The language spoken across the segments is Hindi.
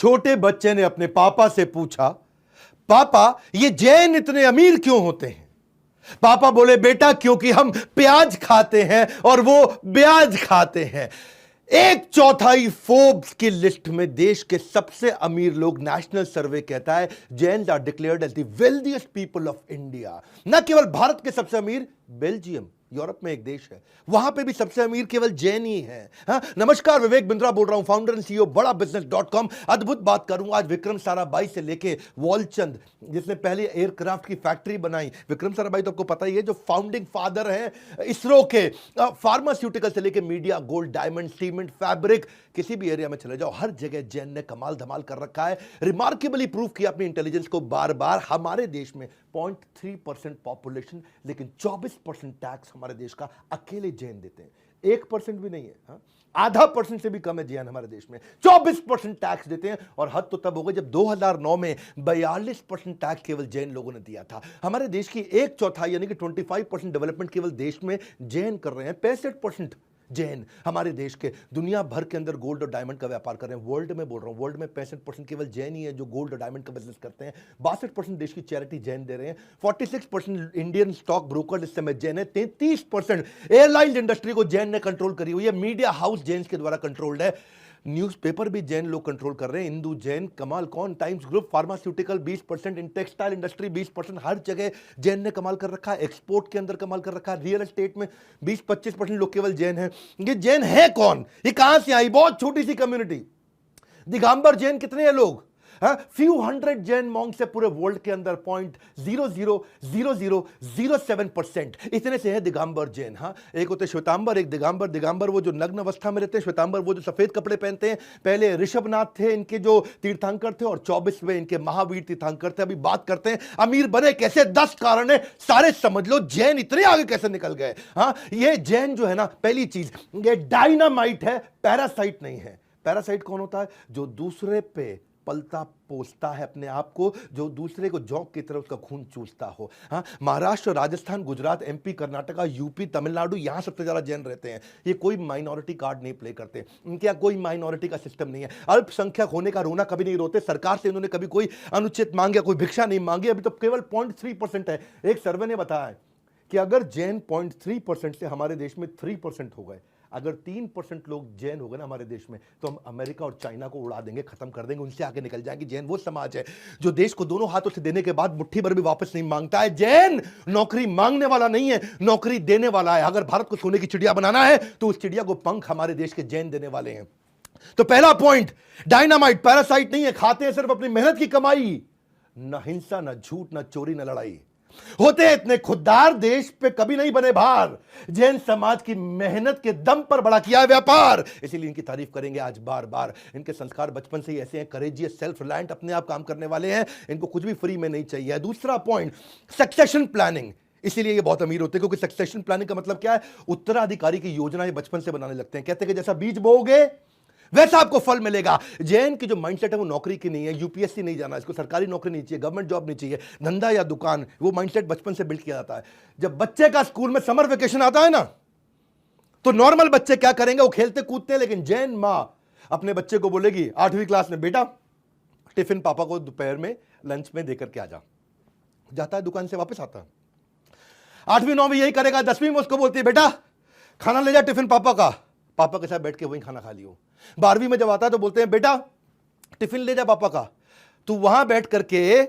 छोटे बच्चे ने अपने पापा से पूछा, पापा ये जैन इतने अमीर क्यों होते हैं? पापा बोले, बेटा क्योंकि हम प्याज खाते हैं और वो ब्याज खाते हैं। एक चौथाई फोर्ब्स की लिस्ट में देश के सबसे अमीर लोग, नेशनल सर्वे कहता है, Jains are declared as the wealthiest people of India. न केवल भारत के सबसे अमीर, बेल्जियम यूरोप में एक देश है, वहां पे भी सबसे अमीर केवल जैन ही है। हाँ, नमस्कार, विवेक बिंद्रा बोल रहा हूं, फाउंडर एंड सीईओ बड़ा बिजनेस.com। अद्भुत बात करूंगा आज विक्रम साराभाई से लेके वॉलचंद, जिसने पहले एयरक्राफ्ट की फैक्ट्री बनाई। विक्रम साराभाई तो आपको पता ही है, जो फाउंडिंग फादर है इसरो के। फार्मास्यूटिकल से लेके media, gold, diamond, cement, fabric, किसी भी एरिया में चले जाओ, हर जगह जैन ने कमाल धमाल कर रखा है। रिमार्केबली प्रूव किया अपनी इंटेलिजेंस को बार बार। हमारे देश में 0.3% पॉपुलेशन, लेकिन 24% टैक्स हमारे देश का अकेले जैन देते हैं। 1% भी नहीं है, हाँ? आधा % से भी कम है जैन हमारे देश में। 24% टैक्स देते हैं, और हद तो तब हो गई जब 2009 में 42% टैक्स केवल जैन लोगों ने दिया था। हमारे देश की एक चौथाई यानी कि 25% डेवलपमेंट केवल देश में जैन कर रहे हैं। 65% जैन हमारे देश के दुनिया भर के अंदर गोल्ड और डायमंड का व्यापार कर रहे हैं। वर्ल्ड में बोल रहा हूं, वर्ल्ड में 65% केवल जैन ही है जो गोल्ड और डायमंड का बिजनेस करते हैं। 62% देश की चैरिटी जैन दे रहे हैं। 46% इंडियन स्टॉक ब्रोकर इस समय जैन है। 33% एयरलाइन इंडस्ट्री को जैन ने कंट्रोल करी हुई है। मीडिया हाउस जैन के द्वारा कंट्रोल्ड है। न्यूज़पेपर भी जैन लोग कंट्रोल कर रहे हैं। हिंदू, जैन, कमाल कौन, times group, pharmaceutical 20%, in textile industry 20%, हर जगह जैन ने कमाल कर रखा है। एक्सपोर्ट के अंदर कमाल कर रखा है। रियल एस्टेट में 20-25% लोग केवल जैन हैं। ये जैन है कौन? ये कहां से आई? बहुत छोटी सी कम्युनिटी। दिगंबर जैन कितने हैं लोग? फ्यू हंड्रेड जैन मॉन्क्स से पूरे वर्ल्ड के अंदर 0.000007% इतने से है दिगंबर जैन। हाँ, एक होते श्वेतांबर, एक दिगंबर। दिगंबर वो जो नग्न अवस्था में रहते हैं, श्वेतांबर वो जो सफेद कपड़े पहनते हैं। पहले ऋषभनाथ थे इनके जो तीर्थंकर थे, और 24वें इनके महावीर तीर्थंकर थे। अभी बात करते हैं अमीर बने कैसे, 10 कारण है, सारे समझ लो। जैन इतने आगे कैसे निकल गए? हाँ, ये जैन जो है ना, पहली चीज ये डायनामाइट है, पैरासाइट नहीं है। पैरासाइट कौन होता है? जो दूसरे पे पलता पोसता है अपने आप को, जो दूसरे को जौक की तरह उसका खून चूसता हो। हाँ, महाराष्ट्र, राजस्थान, गुजरात, एमपी, कर्नाटका, यूपी, तमिलनाडु, यहां सबसे ज्यादा जैन रहते हैं। ये कोई माइनॉरिटी कार्ड नहीं प्ले करते, इनके यहाँ कोई माइनॉरिटी का सिस्टम नहीं है। अल्पसंख्यक होने का रोना कभी नहीं रोते। सरकार से इन्होंने कभी कोई अनुचित मांगे, कोई भिक्षा नहीं मांगी। अभी तो केवल 0.3% है। एक सर्वे ने बताया है कि अगर जैन 0.3% से हमारे देश में 3% हो गए, अगर 3% लोग जैन हो गए ना हमारे देश में, तो हम अमेरिका और चाइना को उड़ा देंगे, खत्म कर देंगे, उनसे आगे निकल जाएंगे। जैन वो समाज है जो देश को दोनों हाथों से देने के बाद मुट्ठी भर भी वापस नहीं मांगता है। जैन नौकरी मांगने वाला नहीं है, नौकरी देने वाला है। अगर भारत को सोने की चिड़िया बनाना है तो उस चिड़िया को पंख हमारे देश के जैन देने वाले हैं। तो पहला पॉइंट, डायनामाइट, पैरासाइट नहीं है। खाते हैं सिर्फ अपनी मेहनत की कमाई। न हिंसा, न झूठ, न चोरी, न लड़ाई। होते इतने खुददार, देश पे कभी नहीं बने भार। जैन समाज की मेहनत के दम पर बड़ा किया है व्यापार, इसीलिए इनकी तारीफ करेंगे आज बार बार। इनके संस्कार बचपन से ही ऐसे हैं, करेजियस, सेल्फ रिलायंट, अपने आप काम करने वाले हैं। इनको कुछ भी फ्री में नहीं चाहिए। दूसरा पॉइंट, सक्सेशन प्लानिंग। इसीलिए ये बहुत अमीर होते हैं, क्योंकि सक्सेशन प्लानिंग का मतलब क्या है? उत्तराधिकारी की योजना ये बचपन से बनाने लगते हैं। कहते हैं कि जैसा बीज बोओगे वैसा आपको फल मिलेगा। जैन की जो माइंडसेट है वो नौकरी की नहीं है। यूपीएससी नहीं जाना, इसको सरकारी नौकरी नहीं चाहिए, गवर्नमेंट जॉब नहीं चाहिए, धंधा या दुकान। वो माइंडसेट बचपन से बिल्ड किया जाता है। जब बच्चे का स्कूल में समर वेकेशन आता है ना, तो नॉर्मल बच्चे क्या करेंगे? वो खेलते कूदते हैं। लेकिन जैन मां अपने बच्चे को बोलेगी 8वीं क्लास में, बेटा टिफिन पापा को दोपहर में लंच में देकर के आ जा। जाता है, दुकान से वापस आता है। 8वीं 9वीं यही करेगा। 10वीं में उसको बोलती है, बेटा खाना ले जा टिफिन पापा का, पापा के साथ बैठ के वहीं खाना खा लियो। 12वीं में जब आता है तो बोलते हैं, बेटा टिफिन ले जा पापा का। तू वहां बैठ करके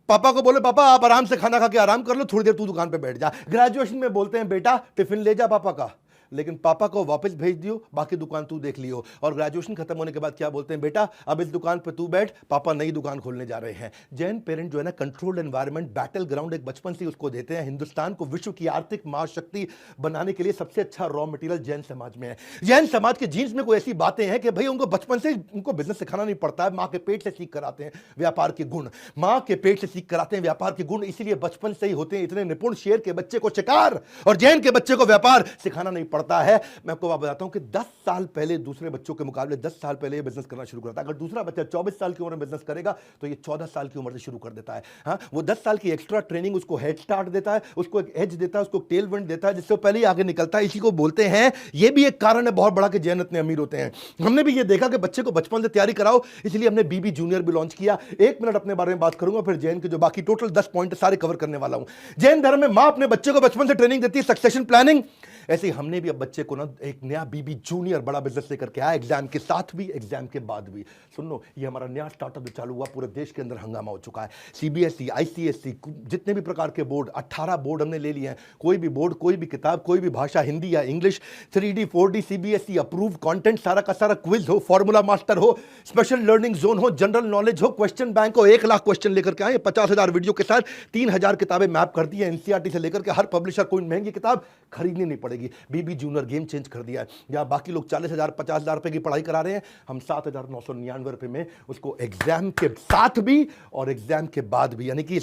पापा को बोले, पापा आप आराम से खाना खा के आराम कर लो, थोड़ी देर तू दुकान पे बैठ जा। ग्रेजुएशन में बोलते हैं, बेटा टिफिन ले जा पापा का, लेकिन पापा को वापस भेज दियो, बाकी दुकान तू देख लियो। और ग्रेजुएशन खत्म होने के बाद क्या बोलते हैं, बेटा अब इस दुकान पे तू बैठ, पापा नई दुकान खोलने जा रहे हैं। जैन पेरेंट जो है ना, कंट्रोल्ड एनवायरनमेंट, बैटल ग्राउंड एक बचपन से उसको देते हैं। हिंदुस्तान को विश्व की आर्थिक महाशक्ति बनाने के लिए सबसे अच्छा रॉ मटेरियल जैन समाज में है। जैन समाज के जीन्स में कोई ऐसी बातें हैं कि भाई उनको बचपन से उनको बिजनेस सिखाना नहीं पड़ता है। माँ के पेट से सीख कर आते हैं व्यापार के गुण, माँ के पेट से सीख कर आते हैं व्यापार के गुण, इसीलिए बचपन से ही होते हैं इतने निपुण। शेर के बच्चे को शिकार और जैन के बच्चे को व्यापार सिखाना नहीं पड़ता। पड़ता है। मैं आपको बताता हूं कि 10 साल पहले दूसरे बच्चों के मुकाबले 10 साल पहले ये बिजनेस करना शुरू करता है। अगर दूसरा बच्चा 24 साल की उम्र में बिजनेस करेगा तो ये 14 साल की उम्र से शुरू कर देता है। हाँ, वो 10 साल की एक्स्ट्रा ट्रेनिंग उसको हेड स्टार्ट देता है, उसको एक एज देता है, उसको टेल विंड देता है, जिससे पहले ही आगे निकलता है। इसी को बोलते हैं, ये भी एक कारण है बहुत बड़ा कि जैन इतने अमीर होते हैं। हमने भी ये देखा कि बच्चे को बचपन से तैयारी कराओ, इसलिए हमने बीबी जूनियर भी लॉन्च किया। 1 मिनट अपने बारे में बात करूंगा, फिर जैन के जो बाकी टोटल 10 पॉइंट सारे कवर करने वाला हूं। जैन धर्म में मां अपने बच्चे को बचपन से ट्रेनिंग देती है, सक्सेशन प्लानिंग। ऐसे ही हमने भी अब बच्चे को ना एक नया बीबी जूनियर बड़ा बिजनेस लेकर के आया, एग्जाम के साथ भी एग्जाम के बाद भी। सुन लो, ये हमारा नया स्टार्टअप जो चालू हुआ, पूरे देश के अंदर हंगामा हो चुका है। सीबीएसई, आईसीएसई, जितने भी प्रकार के बोर्ड, 18 बोर्ड हमने ले लिए हैं। कोई भी बोर्ड, कोई भी किताब, कोई भी भाषा, हिंदी या English, 3D 4D CBSE approve content, सारा का सारा क्विज हो, फॉर्मूला मास्टर हो, स्पेशल लर्निंग जोन हो, जनरल नॉलेज हो, क्वेश्चन बैंक हो, 1 लाख क्वेश्चन लेकर के आए, 50,000 वीडियो के साथ 3,000 किताबें मैप कर दी है। एनसीईआरटी से लेकर के हर पब्लिशर कोई महंगी किताब खरीदनी नहीं पड़ेगी। बीबी जूनियर गेम चेंज कर दिया है। या बाकी लोग 40,000 50,000 रुपए की पढ़ाई करा रहे हैं, हम 7,999 रुपए में उसको एग्जाम के साथ भी और एग्जाम के बाद भी, यानी कि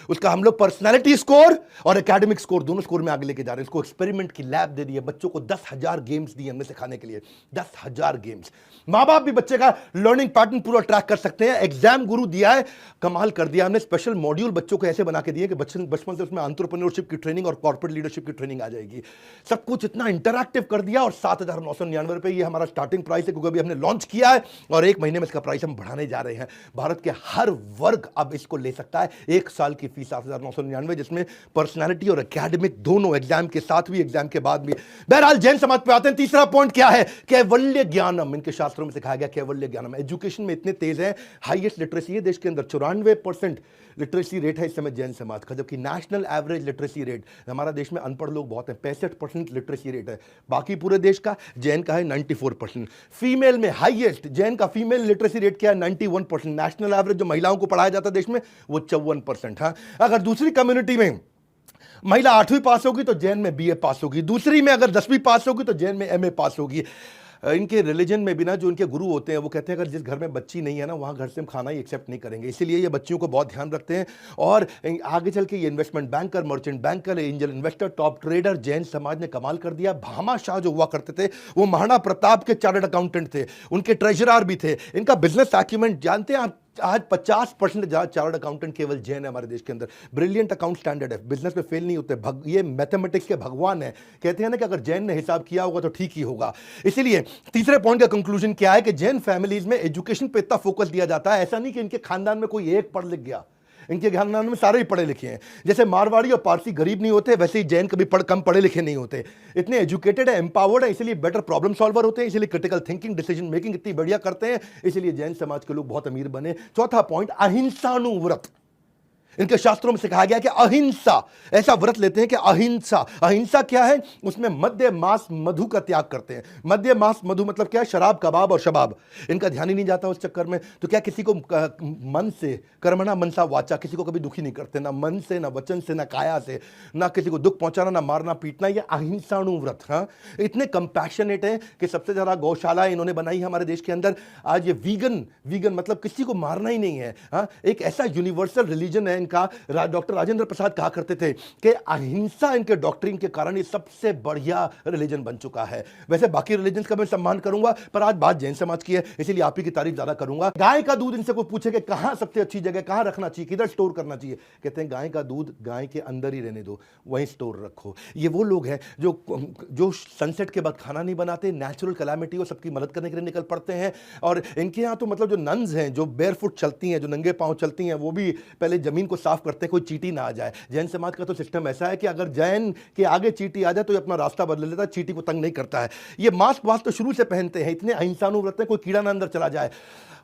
उसका हम लोग पर्सनैलिटी स्कोर और एकेडमिक स्कोर दोनों स्कोर में आगे लेके जा रहे हैं। इसको एक्सपेरिमेंट की लैब दे दी है, बच्चों को 10,000 गेम्स दिए हमने सिखाने के लिए, 10,000 गेम्स। मां बाप भी बच्चे का लर्निंग पैटर्न पूरा ट्रैक कर सकते हैं। एग्जाम गुरु दिया है, कमाल कर दिया हमने। स्पेशल मॉड्यूल बच्चों को ऐसे बना के दिए कि बचपन से उसमें एंटरप्रेन्योरशिप की ट्रेनिंग और कॉर्पोरेट लीडरशिप की ट्रेनिंग आ जाएगी। सब कुछ इतना इंटरैक्टिव कर दिया। और 7,999 रुपए ये हमारा स्टार्टिंग प्राइस है, क्योंकि अभी हमने लॉन्च किया है और 1 महीने में इसका प्राइस हम बढ़ाने जा रहे हैं। भारत के हर वर्ग अब इसको ले सकता है। 1 साल की फीस 7,999, जिसमें पर्सनैलिटी और एकेडमिक दोनों, एग्जाम के साथ भी एग्जाम के बाद भी। बहरहाल जैन समाज पे आते हैं। तीसरा पॉइंट क्या है? कैवल्य ज्ञानम। इनके शास्त्रों में सिखाया गया कैवल्य ज्ञानम। एजुकेशन में इतने तेज है, हाईएस्ट लिटरेसी है देश के अंदर, 94% लिटरेसी रेट है इस समय जैन समाज का, जबकि नेशनल एवरेज लिटरेसी रेट, हमारा देश में अनपढ़ लोग बहुत हैं, 65% लिटरेसी रेट है। बाकी पूरे देश का, जैन का है 94%। फीमेल में हाईएस्ट, जैन का फीमेल लिटरेसी रेट क्या है? 91%। नेशनल एवरेज जो महिलाओं को पढ़ाया जाता है देश में, वो 54%। हाँ, अगर दूसरी कम्युनिटी में महिला 8वीं पास होगी तो जैन में बीए पास होगी, दूसरी में अगर 10वीं पास होगी तो जैन में एमए पास होगी। इनके रिलीजन में भी ना, जो इनके गुरु होते हैं वो कहते हैं अगर जिस घर में बच्ची नहीं है ना, वहाँ घर से हम खाना ही एक्सेप्ट नहीं करेंगे। इसीलिए ये बच्चियों को बहुत ध्यान रखते हैं। और आगे चल के ये investment banker, merchant banker, angel investor, top trader, Jain समाज ने कमाल कर दिया। भामा शाह जो हुआ करते थे, वो महाराणा प्रताप के चार्टर्ड अकाउंटेंट थे, उनके ट्रेजरर भी थे। इनका बिजनेस एक्यूमेंट जानते हैं आप? आज 50% चार्टर्ड अकाउंटेंट केवल जैन है हमारे देश के अंदर। ब्रिलियंट अकाउंट स्टैंडर्ड है, बिजनेस में फेल नहीं होते। ये मैथमेटिक्स के भगवान है। कहते हैं ना कि अगर जैन ने हिसाब किया होगा तो ठीक ही होगा। इसीलिए तीसरे पॉइंट का कंक्लूजन क्या है कि जैन फैमिलीज में एजुकेशन पे इतना फोकस दिया जाता है। ऐसा नहीं कि इनके खानदान में कोई एक पढ़ लिख गया, इनके खानदान में सारे ही पढ़े लिखे हैं। जैसे मारवाड़ी और पारसी गरीब नहीं होते, वैसे ही जैन कभी कम पढ़े लिखे नहीं होते। इतने एजुकेटेड है, एम्पावर्ड है, इसलिए बेटर प्रॉब्लम सॉल्वर होते हैं, इसलिए क्रिटिकल थिंकिंग, डिसीजन मेकिंग इतनी बढ़िया करते हैं, इसलिए जैन समाज के लोग बहुत अमीर बने। चौथा पॉइंट, अहिंसानुव्रत। इनके शास्त्रों में सिखाया गया कि अहिंसा, ऐसा व्रत लेते हैं कि अहिंसा। अहिंसा क्या है? उसमें मद्य मांस मधु का त्याग करते हैं। मद्य मांस मधु मतलब क्या है? शराब, कबाब और शबाब। इनका ध्यान ही नहीं जाता उस चक्कर में। तो क्या किसी को मन से, कर्मणा मनसा वाचा, किसी को कभी दुखी नहीं करते, ना मन से, ना वचन से, ना काया से, ना किसी को दुख पहुंचाना, ना मारना पीटना। ये अहिंसानुव्रत। हाँ, इतने कंपैशनेट हैं कि सबसे ज्यादा गौशाला इन्होंने बनाई है हमारे देश के अंदर। आज ये वीगन मतलब किसी को मारना ही नहीं है। हाँ, एक ऐसा यूनिवर्सल रिलीजन है इनका। डॉक्टर राजेंद्र प्रसाद कहा करते थे कि अहिंसा इनके डॉक्ट्रिन के कारण ये सबसे बढ़िया रिलीजन बन चुका है। वैसे बाकी रिलीजन का मैं सम्मान करूंगा, पर आज बात जैन समाज की है, इसीलिए आप ही की तारीफ ज्यादा करूंगा। गाय का दूध, इनसे कोई पूछे कि कहां सबसे अच्छी जगह, कहां रखना चाहिए, किधर स्टोर करना चाहिए, कहते हैं गाय का दूध गाय के अंदर ही रहने दो, वहीं स्टोर रखो। ये वो लोग हैं जो सनसेट के बाद खाना नहीं बनाते, नेचुरल कैलामिटी हो सबकी मदद करने के लिए निकल पड़ते हैं। और इनके यहाँ तो मतलब जो नन्स हैं, जो बेयरफुट चलती हैं, जो नंगे पांव चलती हैं, वो भी पहले जमीन को साफ करते हैं, कोई चींटी ना आ जाए। जैन समाज का तो सिस्टम ऐसा है कि अगर जैन के आगे चींटी आ जाए तो ये अपना रास्ता बदल लेता है, चींटी को तंग नहीं करता है। ये मास्क वास्क तो शुरू से पहनते हैं, इतने अहिंसानुव्रत हैं, कोई कीड़ा ना अंदर चला जाए।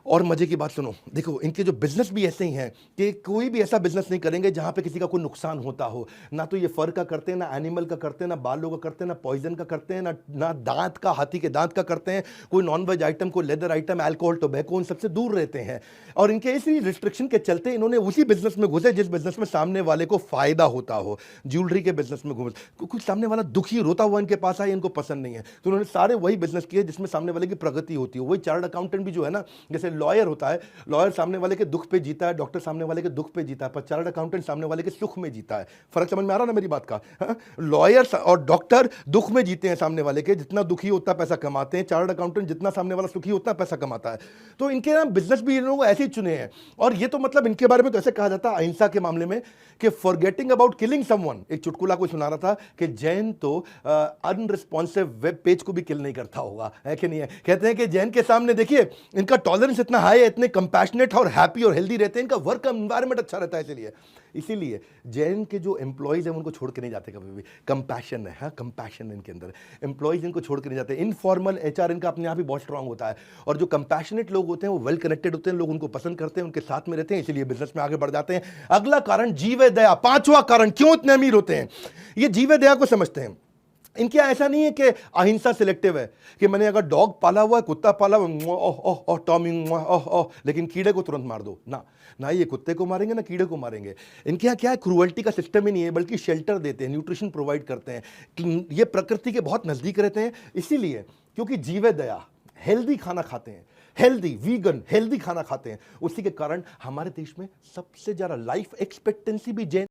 और मजे की बात सुनो, देखो इनके जो बिजनेस भी ऐसे ही हैं कि कोई भी ऐसा बिजनेस नहीं करेंगे जहां पे किसी का कोई नुकसान होता हो। ना तो ये फर का करते हैं, ना एनिमल का करते हैं, ना बालों का करते हैं, ना पॉइजन का करते हैं, ना दांत का, हाथी के दांत का करते हैं। कोई नॉनवेज आइटम, कोई लेदर आइटम, अल्कोहल, टोबैको, उन सबसे दूर रहते हैं। और इनके इसी रिस्ट्रिक्शन के चलते इन्होंने उसी बिजनेस में घुसे जिस बिजनेस में सामने वाले को फायदा होता हो। ज्वेलरी के बिजनेस में घुसे, कुछ सामने वाला दुखी रोता हुआ इनके पास आए, इनको पसंद नहीं है, तो उन्होंने सारे वही बिजनेस किए जिसमें सामने वाले की प्रगति होती है। वही चार्टर्ड अकाउंटेंट भी जो है ना, जैसे लॉयर होता है, लॉयर सामने वाले के दुख पे जीता है, डॉक्टर सामने वाले के दुख पे जीता है, पर चार्टर्ड अकाउंटेंट सामने वाले के सुख में जीता है। फर्क समझ में आ रहा ना मेरी बात का? लॉयर और डॉक्टर दुख में जीते हैं सामने वाले के, जितना दुखी उतना पैसा कमाते हैं। चार्टर्ड अकाउंटेंट जितना सामने वाला सुखी उतना पैसा कमाता है। तो इनके ना बिजनेस भी इन लोगों को ऐसे ही चुने हैं। और ये तो मतलब इनके बारे में तो ऐसे कहा जाता है अहिंसा के मामले में कि फॉरगेटिंग अबाउट किलिंग समवन। एक चुटकुला कोई सुना रहा था कि जैन तो अनरिस्पॉन्सिव वेब पेज को भी किल नहीं करता होगा, है कि नहीं है? कहते हैं कि जैन के सामने देखिए इनका टॉलरेंस इतना हाई है, इतने कंपैशनेट और हैप्पी और हेल्दी रहते हैं, इनका वर्क एनवायरनमेंट अच्छा रहता है। इसीलिए जैन के जो एम्प्लॉयज हैं उनको छोड़ के नहीं जाते कभी भी। कंपैशन है, हाँ, कंपैशन इनके अंदर, एम्प्लॉयज इनको छोड़ के नहीं जाते। इनफॉर्मल एचआर इनका अपने आप ही बहुत स्ट्रांग होता है। और जो कंपैशनेट लोग होते हैं वो वेल कनेक्टेड होते हैं, लोग उनको पसंद करते हैं, उनके साथ में रहते हैं, इसीलिए बिजनेस में आगे बढ़ जाते हैं। अगला कारण जीवे दया। पांचवा कारण क्यों इतने अमीर होते हैं, ये जीवे दया को समझते हैं। इनके ऐसा नहीं है कि अहिंसा सिलेक्टिव है कि मैंने अगर डॉग पाला हुआ है, कुत्ता पाला हुआ है, ओह ओह ओह टॉमी ओह ओह, लेकिन कीड़े को तुरंत मार दो ना, ना ये कुत्ते को मारेंगे ना कीड़े को मारेंगे। इनके यहाँ क्या है, क्रूअल्टी का सिस्टम ही नहीं है, बल्कि शेल्टर देते हैं, न्यूट्रिशन प्रोवाइड करते हैं। ये प्रकृति के बहुत नजदीक रहते हैं, इसीलिए क्योंकि जीवे दया, हेल्दी खाना खाते हैं, हेल्दी वीगन हेल्दी खाना खाते हैं। उसी के कारण हमारे देश में सबसे ज्यादा लाइफ एक्सपेक्टेंसी भी जैन